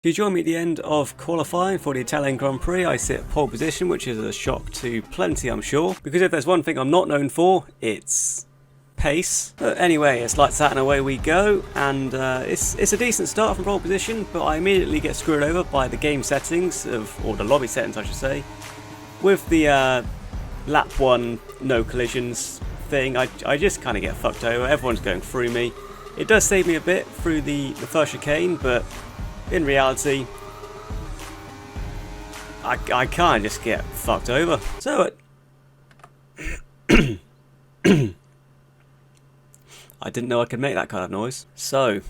If you join me at the end of qualifying for the Italian Grand Prix, I sit pole position, which is a shock to plenty, I'm sure, because if there's one thing I'm not known for, it's pace. But anyway, it's lights out and away we go, and it's a decent start from pole position, but I immediately get screwed over by the game settings, or the lobby settings I should say, with the lap 1 no collisions thing. I just kind of get fucked over, everyone's going through me. It does save me a bit through the first chicane, but in reality, I can't just get fucked over. So, I didn't know I could make that kind of noise. So.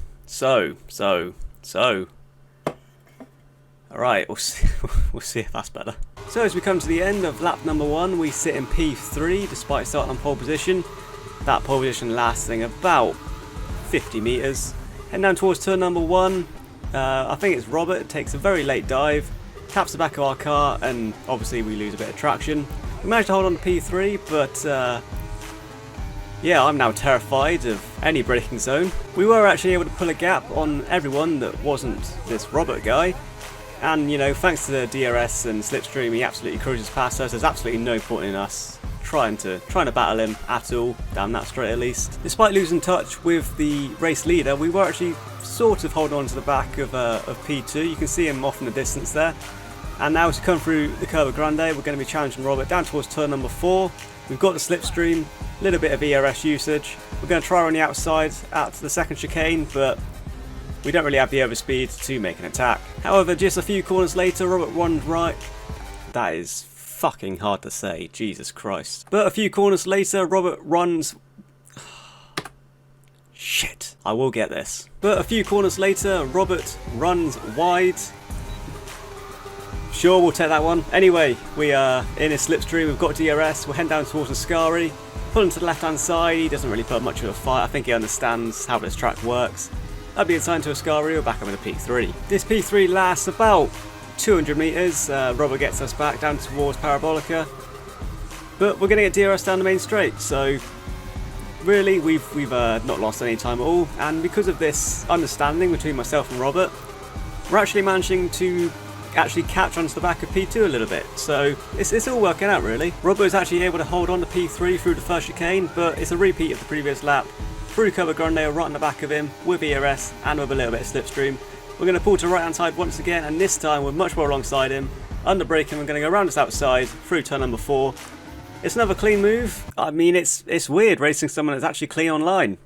Alright, we'll see if that's better. So as we come to the end of lap number 1, we sit in P3 despite starting on pole position. That pole position lasting about 50 metres. Heading down towards turn number 1. I think it's Robert, takes a very late dive, taps the back of our car, and obviously we lose a bit of traction. We managed to hold on to P3, but yeah, I'm now terrified of any braking zone. We were actually able to pull a gap on everyone that wasn't this Robert guy, and you know, thanks to the DRS and slipstream, he absolutely cruises past us. There's absolutely no point in us trying to battle him at all, down that straight at least. Despite losing touch with the race leader, we were actually sort of holding on to the back of P2. You can see him off in the distance there. And now as we come through the curve of Grande, we're going to be challenging Robert down towards turn number 4. We've got the slipstream, a little bit of ERS usage. We're going to try on the outside out to the second chicane, but we don't really have the overspeed to make an attack. However, just a few corners later, Robert runs right. That is fucking hard to say, Jesus Christ. But a few corners later, Robert runs... Shit, I will get this. But a few corners later, Robert runs wide. Sure, we'll take that one. Anyway, we are in a slipstream, we've got DRS, we're heading down towards Ascari. Pulling to the left hand side, he doesn't really put much of a fight, I think he understands how this track works. That'll be assigned to Ascari, we're back up in the P3. This P3 lasts about 200 metres, Robert gets us back down towards Parabolica, but we're going to get DRS down the main straight, so really we've not lost any time at all, and because of this understanding between myself and Robert, we're actually managing to catch onto the back of P2 a little bit, so it's all working out really. Robert is actually able to hold on to P3 through the first chicane, but it's a repeat of the previous lap, through Curva Grande right on the back of him, with ERS and with a little bit of slipstream. We're going to pull to the right hand side once again, and this time we're much more alongside him. Under braking, we're going to go around this outside through turn number 4. It's another clean move. I mean, it's weird racing someone that's actually clean online.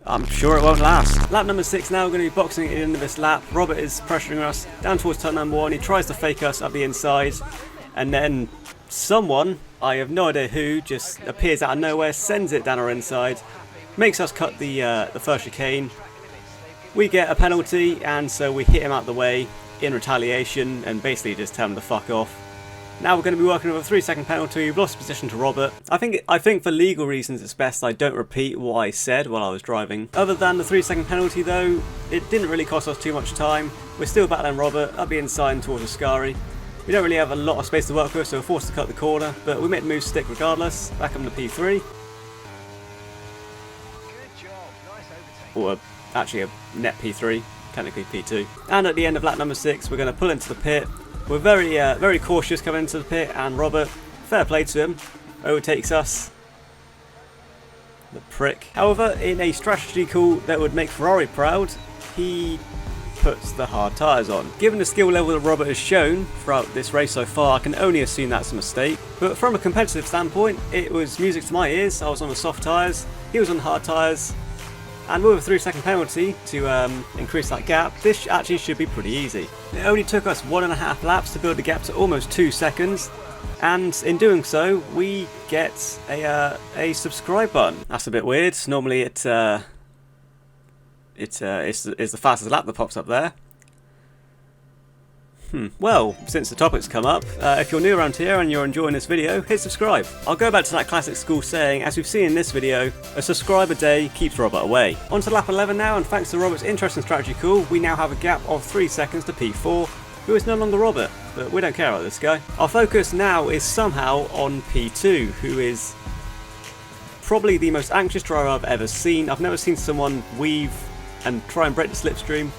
I'm sure it won't last. Lap number 6 now, we're going to be boxing at the end of this lap. Robert is pressuring us down towards turn number 1. He tries to fake us up the inside, and then someone, I have no idea who, just appears out of nowhere, sends it down our inside, makes us cut the first chicane. We get a penalty, and so we hit him out the way in retaliation and basically just tell him to fuck off. Now we're going to be working with a 3-second penalty. We've lost position to Robert. I think for legal reasons it's best I don't repeat what I said while I was driving. Other than the 3-second penalty though, it didn't really cost us too much time. We're still battling Robert, up the inside towards Ascari. We don't really have a lot of space to work with, so we're forced to cut the corner, but we made the move stick regardless. Back up in the P3. Or actually a net P3, technically P2. And at the end of lap number 6, we're going to pull into the pit. We're very cautious coming into the pit, and Robert, fair play to him, overtakes us. The prick. However, in a strategy call that would make Ferrari proud, he puts the hard tyres on. Given the skill level that Robert has shown throughout this race so far, I can only assume that's a mistake. But from a competitive standpoint, it was music to my ears. I was on the soft tyres, he was on hard tyres. And with a 3-second penalty to increase that gap, this actually should be pretty easy. It only took us 1.5 laps to build the gap to almost 2 seconds, and in doing so, we get a subscribe button. That's a bit weird. Normally it's the fastest lap that pops up there. Well, since the topic's come up, if you're new around here and you're enjoying this video, hit subscribe. I'll go back to that classic school saying, as we've seen in this video, a subscribe a day keeps Robert away. On to lap 11 now, and thanks to Robert's interesting strategy call, we now have a gap of 3 seconds to P4, who is no longer Robert, but we don't care about this guy. Our focus now is somehow on P2, who is probably the most anxious driver I've ever seen. I've never seen someone weave and try and break the slipstream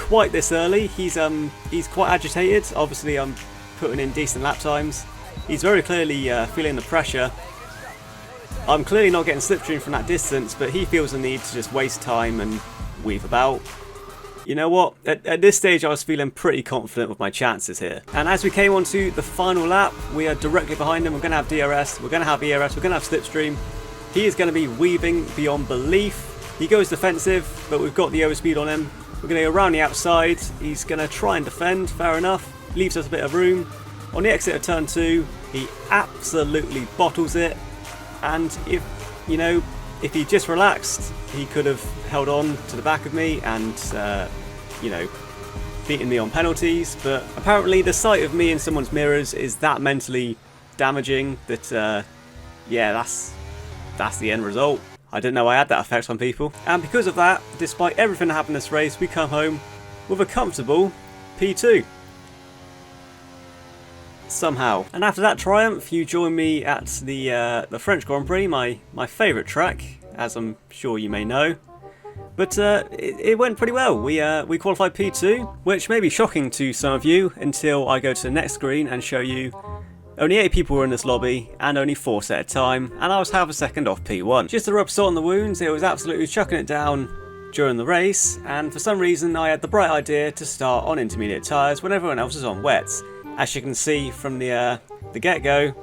quite this early. He's quite agitated. Obviously, I'm putting in decent lap times. He's very clearly feeling the pressure. I'm clearly not getting slipstream from that distance, but he feels the need to just waste time and weave about. You know what? At this stage, I was feeling pretty confident with my chances here. And as we came onto the final lap, we are directly behind him. We're going to have DRS, we're going to have ERS, we're going to have slipstream. He is going to be weaving beyond belief. He goes defensive, but we've got the overspeed on him. We're going to go around the outside. He's going to try and defend, fair enough. Leaves us a bit of room. On the exit of turn 2, he absolutely bottles it. And if he just relaxed, he could have held on to the back of me and, beaten me on penalties. But apparently the sight of me in someone's mirrors is that mentally damaging that, that's the end result. I didn't know I had that effect on people. And because of that, despite everything that happened in this race, we come home with a comfortable P2. Somehow. And after that triumph, you join me at the French Grand Prix, my favourite track, as I'm sure you may know. But it went pretty well. We qualified P2, which may be shocking to some of you until I go to the next screen and show you only 8 people were in this lobby and only 4 set at a time, and I was half a second off P1. Just to rub salt on the wounds, it was absolutely chucking it down during the race, and for some reason I had the bright idea to start on intermediate tyres when everyone else was on wets. As you can see from the get-go,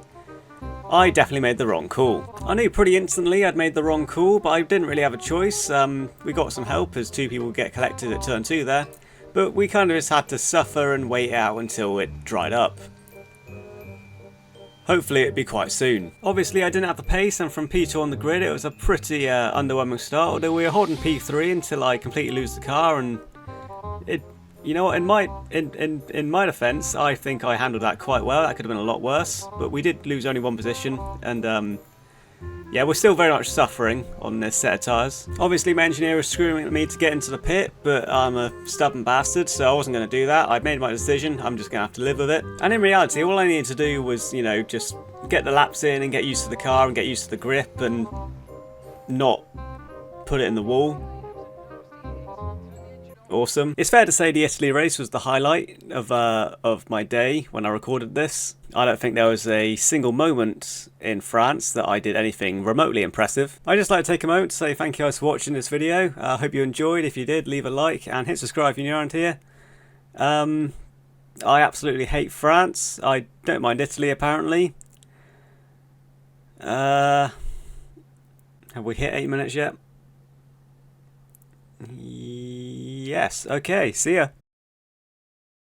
I definitely made the wrong call. I knew pretty instantly I'd made the wrong call, but I didn't really have a choice. We got some help as 2 people get collected at turn 2 there, but we kind of just had to suffer and wait out until it dried up. Hopefully it'd be quite soon. Obviously I didn't have the pace, and from P2 on the grid it was a pretty underwhelming start, although we were holding P3 until I completely lose the car, and it, you know what, in my defence, I think I handled that quite well. That could have been a lot worse, but we did lose only 1 position, and yeah, we're still very much suffering on this set of tyres. Obviously my engineer was screaming at me to get into the pit, but I'm a stubborn bastard, so I wasn't going to do that. I'd made my decision, I'm just going to have to live with it. And in reality, all I needed to do was, just get the laps in and get used to the car and get used to the grip and not put it in the wall. Awesome. It's fair to say the Italy race was the highlight of my day when I recorded this. I don't think there was a single moment in France that I did anything remotely impressive. I'd just like to take a moment to say thank you guys for watching this video. I hope you enjoyed. If you did, leave a like and hit subscribe if you're new around here. I absolutely hate France. I don't mind Italy apparently. Have we hit 8 minutes yet? Yes, okay, see ya.